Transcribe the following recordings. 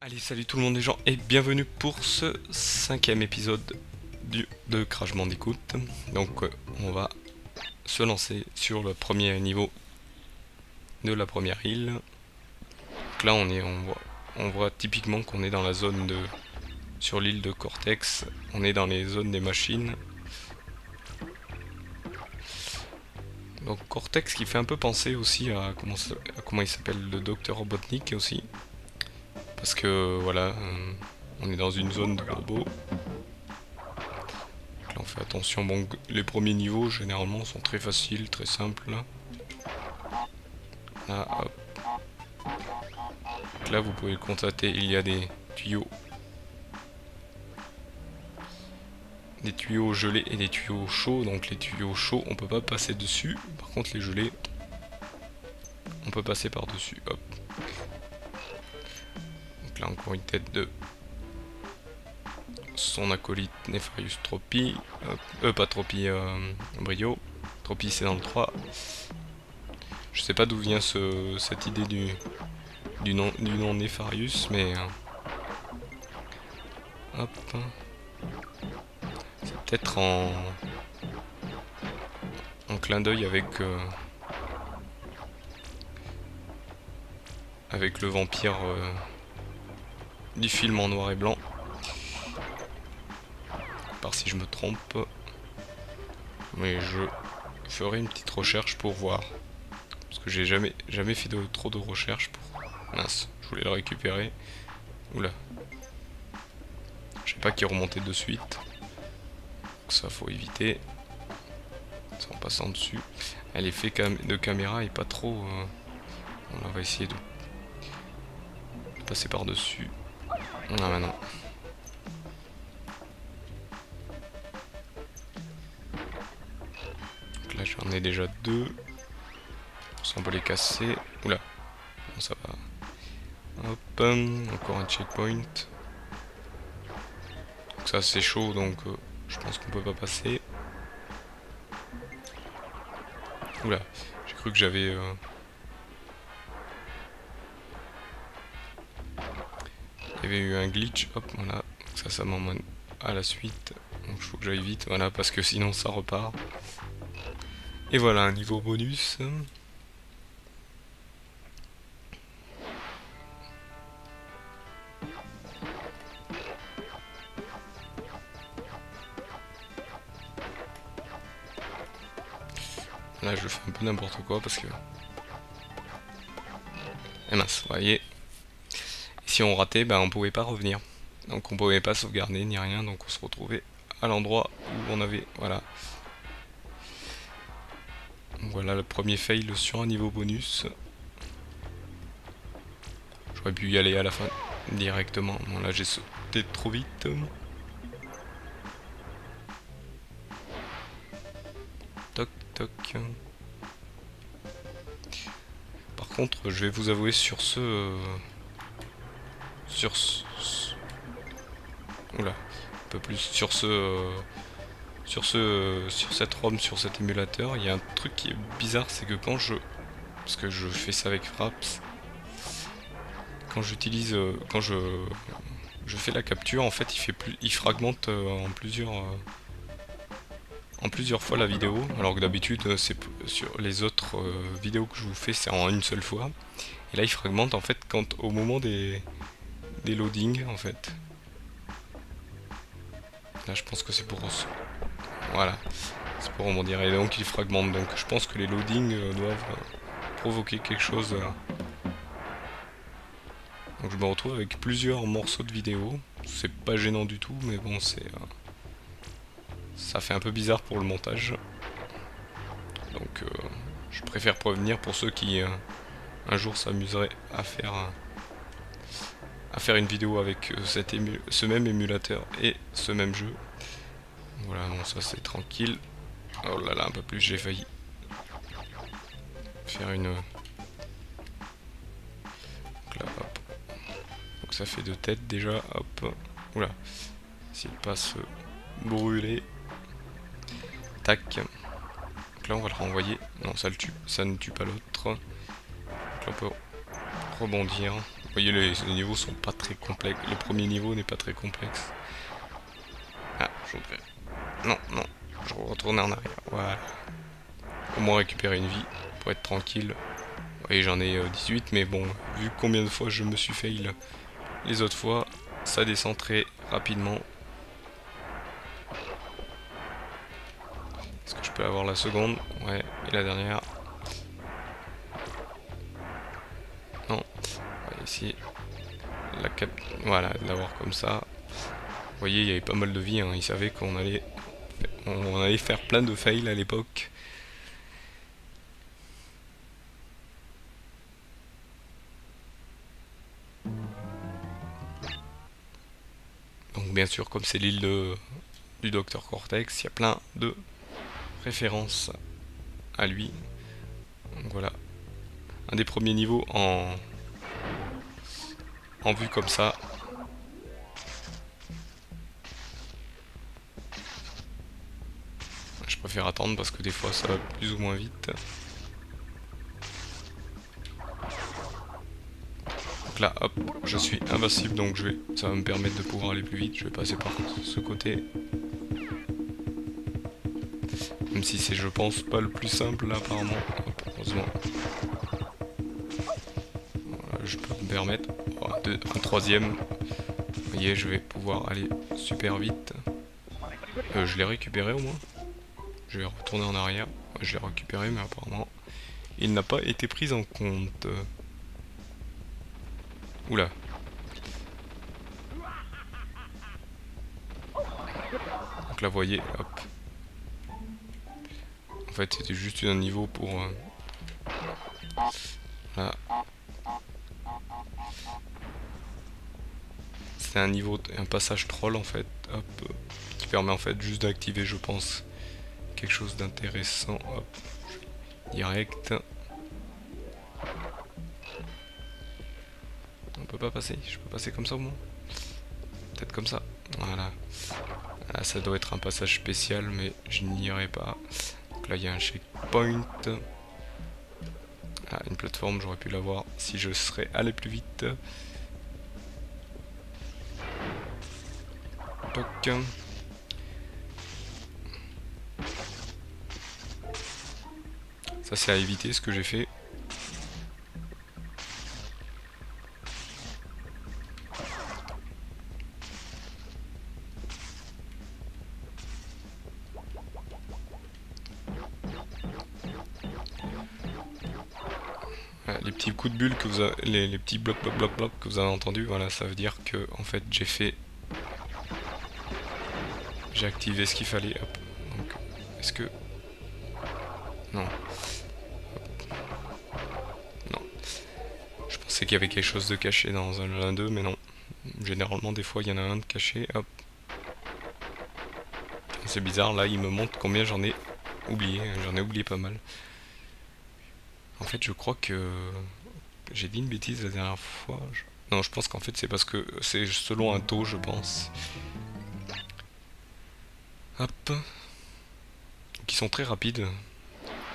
Allez, salut tout le monde les gens et bienvenue pour ce 5e épisode de Crash Bandicoot. Donc on va se lancer sur le premier niveau de la première île. Donc là on voit typiquement qu'on est dans la zone de... sur l'île de Cortex. On est dans les zones des machines. Donc Cortex qui fait un peu penser aussi à comment il s'appelle, le docteur Robotnik aussi. Parce que voilà, on est dans une zone de robots. Là on fait attention, bon, les premiers niveaux généralement sont très faciles, très simples. Là, hop. Donc là vous pouvez le constater, il y a des tuyaux. Des tuyaux gelés et des tuyaux chauds. Donc les tuyaux chauds on peut pas passer dessus. Par contre les gelés on peut passer par dessus. Hop. Donc là encore une tête de son acolyte Nefarious Tropy. Pas Tropy, Brio. Tropy c'est dans le 3. Je sais pas d'où vient cette idée du nom Nefarious, mais hop. C'est peut-être en clin d'œil avec le vampire du film en noir et blanc. À part si je me trompe. Mais je ferai une petite recherche pour voir. Parce que j'ai jamais fait trop de recherches pour... Mince, je voulais le récupérer. Oula. Je sais pas qui remontait de suite. Donc ça faut éviter. En passant dessus. L'effet de caméra est pas trop... On va essayer de passer par dessus. Ah bah non. Donc là j'en ai déjà deux. On peut les casser. Oula. Bon, ça va. Hop. Encore un checkpoint. Donc ça c'est chaud, donc je pense qu'on peut pas passer. Oula. J'ai cru que j'avais... Il y avait eu un glitch. Hop, voilà. Ça m'emmène à la suite. Donc il faut que j'aille vite. Voilà, parce que sinon ça repart. Et voilà, un niveau bonus. Là je fais un peu n'importe quoi parce que... Et mince, vous voyez. Et si on ratait, ben on pouvait pas revenir. Donc on pouvait pas sauvegarder ni rien, donc on se retrouvait à l'endroit où on avait... Voilà. Donc voilà le premier fail sur un niveau bonus. J'aurais pu y aller à la fin directement. Bon là j'ai sauté trop vite. Toc toc. Par contre je vais vous avouer sur oula, un peu plus sur cette ROM, sur cet émulateur, il y a un truc qui est bizarre, c'est que parce que je fais ça avec Fraps, quand je fais la capture, en fait, il fragmente en plusieurs fois la vidéo, alors que d'habitude, c'est sur les autres vidéos que je vous fais, c'est en une seule fois. Et là, il fragmente en fait au moment des loadings, en fait. Là, je pense que c'est pour... Voilà. C'est pour rebondir. Et donc, il fragmente. Donc, je pense que les loadings doivent provoquer quelque chose. Donc, je me retrouve avec plusieurs morceaux de vidéo. C'est pas gênant du tout, mais bon, c'est... ça fait un peu bizarre pour le montage. Donc, je préfère prévenir pour ceux qui, un jour, s'amuseraient à faire une vidéo avec ce même émulateur et ce même jeu. Voilà, bon ça c'est tranquille. Oh là là, un peu plus, j'ai failli faire une... Donc là, hop. Donc ça fait 2 têtes déjà, hop. Oula, s'il passe brûlé. Tac. Donc là on va le renvoyer. Non, ça le tue, ça ne tue pas l'autre. Donc là on peut rebondir. Vous voyez, les niveaux sont pas très complexes. Le premier niveau n'est pas très complexe. Ah, je vais... Non, non, je retourne en arrière. Voilà. Au moins récupérer une vie pour être tranquille. Vous voyez, j'en ai 18, mais bon, vu combien de fois je me suis fail les autres fois, ça descend très rapidement. Est-ce que je peux avoir la seconde? Ouais, et la dernière? Non. On va essayer voilà, de l'avoir comme ça. Vous voyez, il y avait pas mal de vie, hein. Ils savaient on allait faire plein de fails à l'époque. Donc bien sûr, comme c'est l'île du Docteur Cortex, il y a plein de références à lui. Donc voilà, un des premiers niveaux en vue comme ça. Je préfère attendre parce que des fois ça va plus ou moins vite. Donc là, hop, je suis invincible, donc ça va me permettre de pouvoir aller plus vite. Je vais passer par ce côté. Même si c'est, je pense, pas le plus simple là, apparemment. Hop, heureusement. Voilà, je peux me permettre. Voilà, un troisième. Vous voyez, je vais pouvoir aller super vite. Je l'ai récupéré au moins. Je vais retourner en arrière. Ouais, je l'ai récupéré, mais apparemment, il n'a pas été pris en compte. Oula. Donc là, vous voyez, hop. En fait, c'était juste un niveau pour... Voilà. C'est un niveau, un passage troll en fait, hop, qui permet en fait juste d'activer, je pense, quelque chose d'intéressant, hop, direct. On peut pas passer, je peux passer comme ça au moins. Peut-être comme ça, voilà. Ah, ça doit être un passage spécial, mais je n'y irai pas. Donc là, il y a un checkpoint. Ah, une plateforme, j'aurais pu l'avoir si je serais allé plus vite. Toc. Ça, c'est à éviter ce que j'ai fait. Les petits coups de bulle que vous avez, les petits blocs que vous avez entendus, voilà, ça veut dire que en fait j'ai activé ce qu'il fallait. Hop. Donc, est-ce que non, non. Je pensais qu'il y avait quelque chose de caché dans l'un d'eux, mais non. Généralement, des fois, il y en a un de caché. Hop. C'est bizarre. Là, il me montre combien j'en ai oublié. J'en ai oublié pas mal. En fait, je crois que j'ai dit une bêtise la dernière fois. Non, je pense qu'en fait, c'est parce que c'est selon un taux, je pense. Hop. Qui sont très rapides.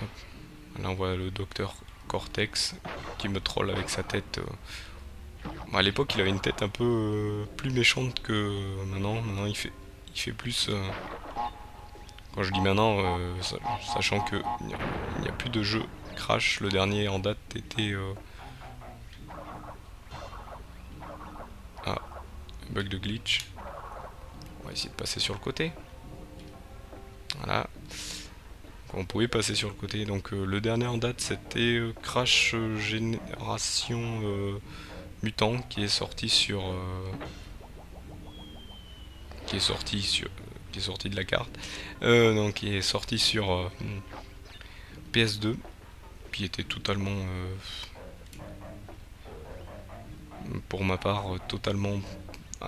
Hop. Là, on voit le docteur Cortex qui me troll avec sa tête. Bon, à l'époque, il avait une tête un peu plus méchante que maintenant. Maintenant, il fait plus. Quand je dis maintenant, sachant que il n'y a plus de jeu Crash, le dernier en date était. Ah, bug de glitch. On va essayer de passer sur le côté. Voilà. On pouvait passer sur le côté. Donc le dernier en date c'était Crash Génération Mutant qui est sorti sur qui est sorti de la carte. Donc qui est sorti sur PS2 qui était totalement pour ma part totalement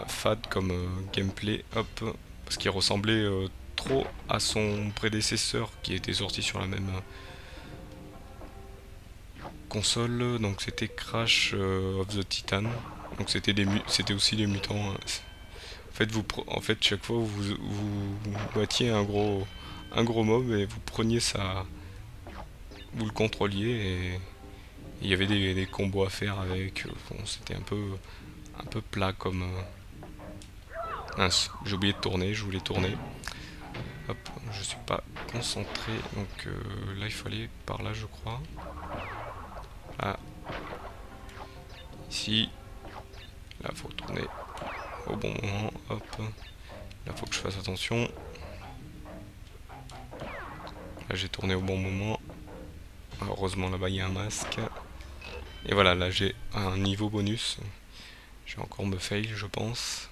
fade comme gameplay, hop, parce qu'il ressemblait trop à son prédécesseur qui était sorti sur la même console, donc c'était Crash of the Titan. Donc c'était aussi des mutants. Hein. En fait, chaque fois vous battiez un gros mob et vous preniez vous le contrôliez Il y avait des combos à faire avec. Bon, c'était un peu plat comme. Mince, j'ai oublié de tourner, je voulais tourner. Hop, je suis pas concentré, donc là il fallait par là je crois. Ah, ici, là faut tourner au bon moment, hop. Là faut que je fasse attention. Là j'ai tourné au bon moment. Heureusement là-bas il y a un masque. Et voilà, là j'ai un niveau bonus. Je vais encore me fail je pense.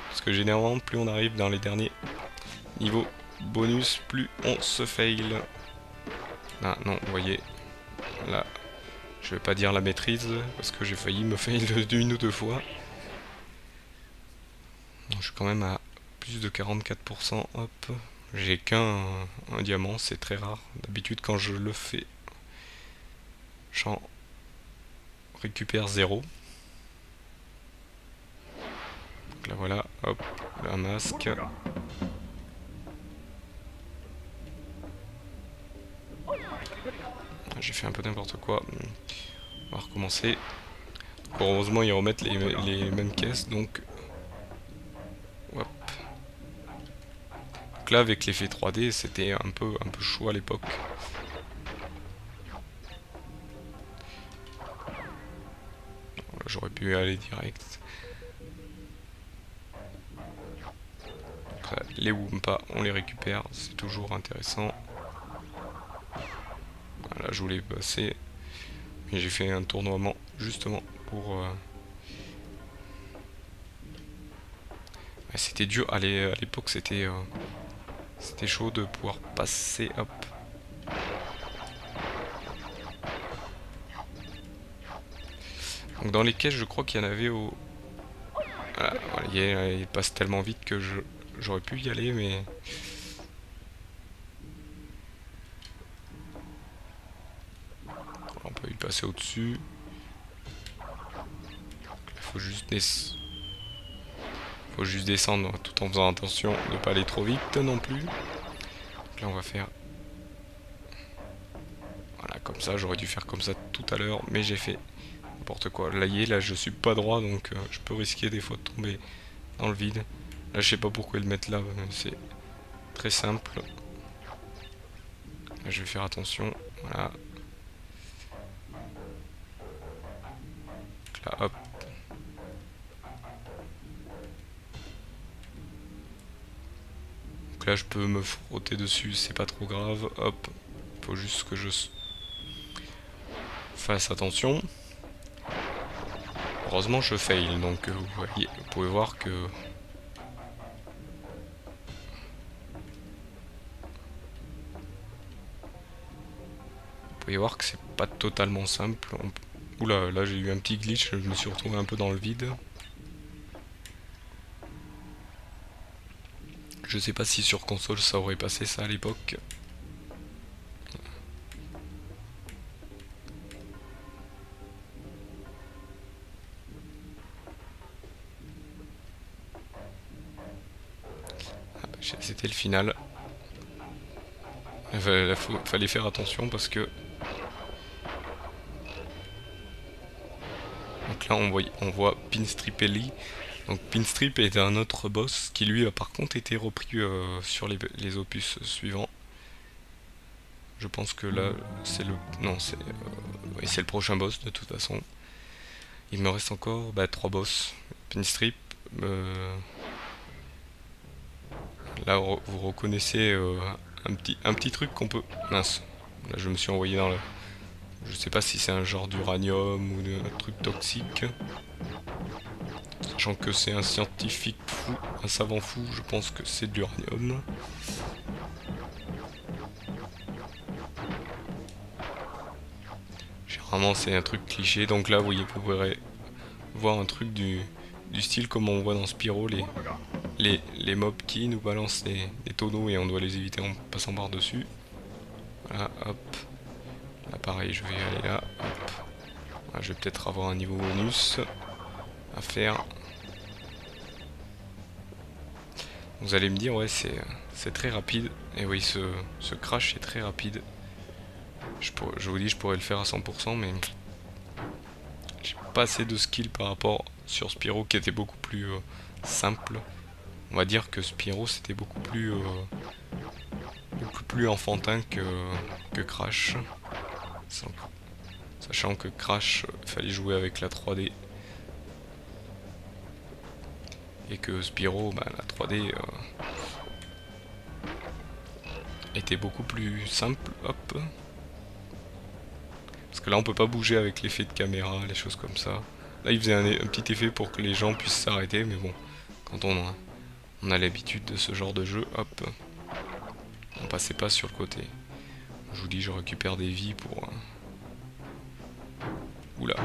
Parce que généralement plus on arrive dans les derniers niveaux bonus, plus on se fail. Ah non, vous voyez, là, je vais pas dire la maîtrise, parce que j'ai failli me fail une ou deux fois. Je suis quand même à plus de 44%, hop. J'ai qu'un un diamant, c'est très rare. D'habitude quand je le fais, j'en récupère 0. Donc là voilà, hop, un masque. J'ai fait un peu n'importe quoi. On va recommencer. Heureusement ils remettent les mêmes caisses, donc... Hop. Donc là avec l'effet 3D c'était un peu chaud à l'époque. J'aurais pu aller direct. Donc là, les Wumpas on les récupère, c'est toujours intéressant. Voilà, je voulais passer. Mais j'ai fait un tournoiement justement pour... C'était dur, à l'époque c'était chaud de pouvoir passer, hop. Donc dans les caisses je crois qu'il y en avait au... Voilà, il passe tellement vite que j'aurais pu y aller mais... On peut y passer au-dessus. Il faut juste descendre tout en faisant attention de ne pas aller trop vite non plus. Donc là on va faire... Voilà, comme ça, j'aurais dû faire comme ça tout à l'heure, mais j'ai fait n'importe quoi. Là je suis pas droit, donc je peux risquer des fois de tomber dans le vide. Là je sais pas pourquoi ils le mettent là, c'est très simple. Là je vais faire attention, voilà. Donc là hop. Donc là je peux me frotter dessus, c'est pas trop grave, hop. Faut juste que je fasse attention. Heureusement je fail, donc vous pouvez voir que... Vous pouvez voir que c'est pas totalement simple. Oula, là j'ai eu un petit glitch, je me suis retrouvé un peu dans le vide. Je sais pas si sur console ça aurait passé ça à l'époque. Ah bah, c'était le final. Il fallait faire attention parce que... Donc là on voit Pinstripelli. Donc Pinstrip est un autre boss qui lui a par contre été repris sur les opus suivants. Je pense que là c'est le... Non, oui, c'est le prochain boss de toute façon. Il me reste encore 3 boss. Pinstrip. Là vous reconnaissez un petit truc qu'on peut... Mince. Là je me suis envoyé dans le... Je sais pas si c'est un genre d'uranium ou un truc toxique. Sachant que c'est un scientifique fou, un savant fou, je pense que c'est de l'uranium. Généralement c'est un truc cliché, donc là vous voyez, vous pourrez voir un truc du style comme on voit dans Spyro, les mobs qui nous balancent des tonneaux et on doit les éviter en passant par dessus. Voilà, hop. Là pareil, je vais aller là, hop. Voilà, je vais peut-être avoir un niveau bonus à faire. Vous allez me dire, ouais, c'est très rapide. Et oui, ce crash est très rapide. Je vous dis, je pourrais le faire à 100%, mais j'ai pas assez de skill par rapport sur Spyro qui était beaucoup plus simple. On va dire que Spyro c'était beaucoup plus enfantin que Crash. Sachant que Crash, fallait jouer avec la 3D. Et que Spyro, bah, la 3D était beaucoup plus simple. Hop. Parce que là on peut pas bouger avec l'effet de caméra, les choses comme ça. Là il faisait un petit effet pour que les gens puissent s'arrêter, mais bon, quand on a l'habitude de ce genre de jeu, hop, on passait pas sur le côté. Je vous dis, je récupère des vies pour... Oula.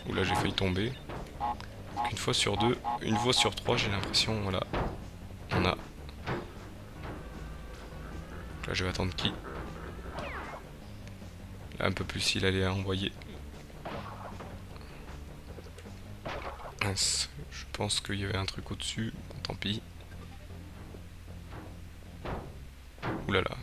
Oula, j'ai failli tomber. Donc une fois sur deux, une fois sur trois, j'ai l'impression, voilà. On a... Donc là, je vais attendre qui? Là, un peu plus, il allait envoyer. Mince, je pense qu'il y avait un truc au-dessus. Bon, tant pis. Oulala.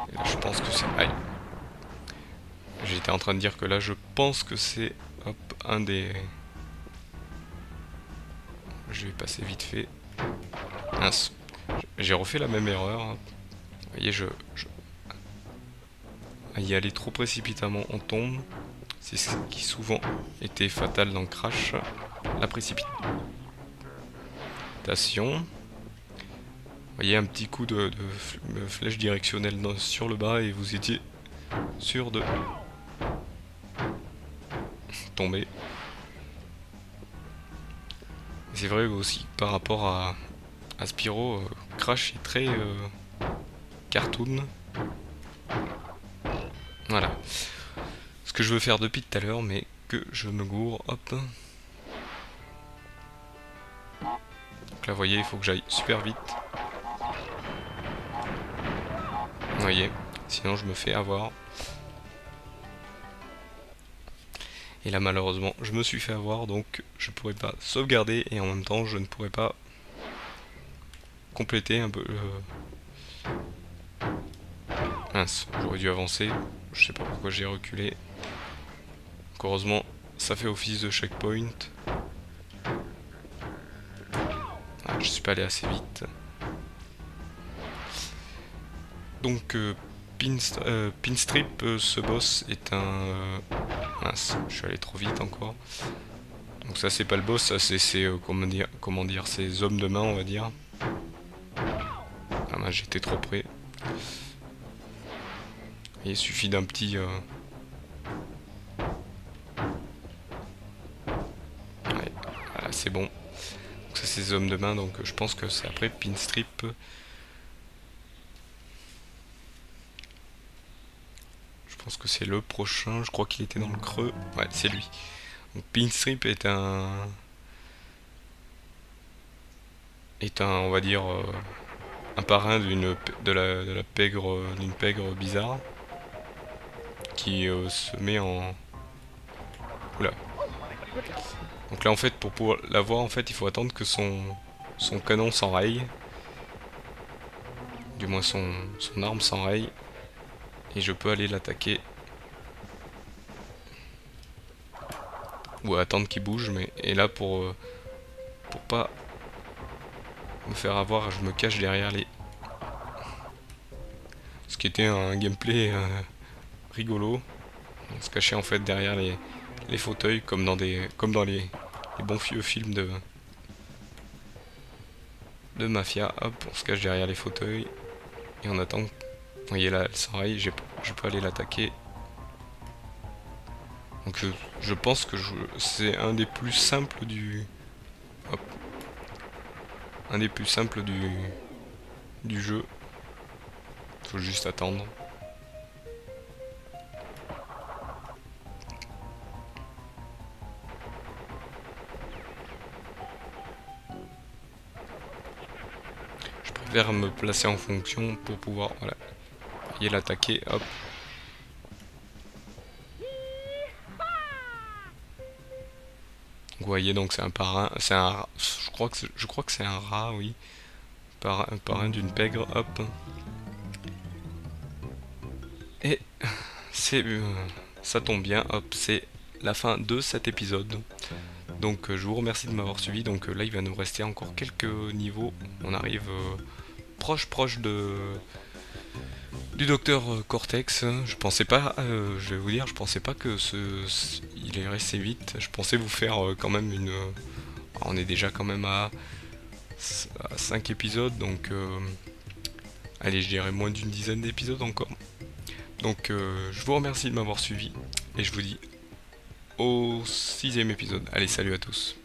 Et là, je pense que c'est... Aïe. J'étais en train de dire que là, je pense que c'est... Hop, un des... Je vais passer vite fait. Mince. J'ai refait la même erreur. Vous voyez, à y aller trop précipitamment, on tombe. C'est ce qui souvent était fatal dans Crash. La précipitation. Vous voyez, un petit coup de flèche directionnelle sur le bas et vous étiez sûr de tomber. C'est vrai aussi par rapport à Spyro, Crash est très cartoon. Voilà. Ce que je veux faire depuis tout à l'heure, mais que je me gourre. Hop. Donc là, vous voyez, il faut que j'aille super vite. Vous voyez, sinon je me fais avoir. Et là, malheureusement, je me suis fait avoir, donc je pourrais pas sauvegarder et en même temps, je ne pourrais pas compléter un peu. Mince, j'aurais dû avancer. Je sais pas pourquoi j'ai reculé. Donc, heureusement, ça fait office de checkpoint. Ah, je suis pas allé assez vite. Donc, Pinstrip, ce boss est un... mince, je suis allé trop vite encore. Donc ça c'est pas le boss, ça c'est comment dire, ces hommes de main on va dire. Ah mince, j'étais trop près. Et il suffit d'un petit... Ouais, voilà, c'est bon. Donc ça c'est ces hommes de main, donc je pense que c'est après Pinstrip. Je pense que c'est le prochain, je crois qu'il était dans le creux. Ouais, c'est lui. Donc Pinstrip est on va dire, un parrain de la pègre, d'une pègre bizarre qui se met en... Oula. Donc là en fait pour pouvoir l'avoir en fait il faut attendre que son canon s'enraye. Du moins son arme s'enraye. Et je peux aller l'attaquer. Ou attendre qu'il bouge, mais... Et là pour pas me faire avoir, je me cache derrière les... Ce qui était un gameplay rigolo. On se cachait en fait derrière les fauteuils comme dans les bons vieux films de mafia. Hop, on se cache derrière les fauteuils et on attend. Vous voyez là, elle s'enraye, je peux aller l'attaquer. Donc je pense que c'est un des plus simples du... Hop. Un des plus simples du jeu. Faut juste attendre. Je préfère me placer en fonction pour pouvoir, voilà, et l'attaquer, hop. Vous voyez, donc c'est un parrain, c'est un, je crois que c'est un rat, oui. Un parrain d'une pègre, hop. Et c'est, ça tombe bien, hop, c'est la fin de cet épisode. Donc je vous remercie de m'avoir suivi. Donc là il va nous rester encore quelques niveaux. On arrive proche du docteur Cortex. Je pensais pas, je vais vous dire, je pensais pas que il irait assez vite. Je pensais vous faire quand même une. On est déjà quand même à 5 épisodes, donc allez, je dirais moins d'une dizaine d'épisodes encore. Donc je vous remercie de m'avoir suivi et je vous dis au 6ème épisode. Allez, salut à tous.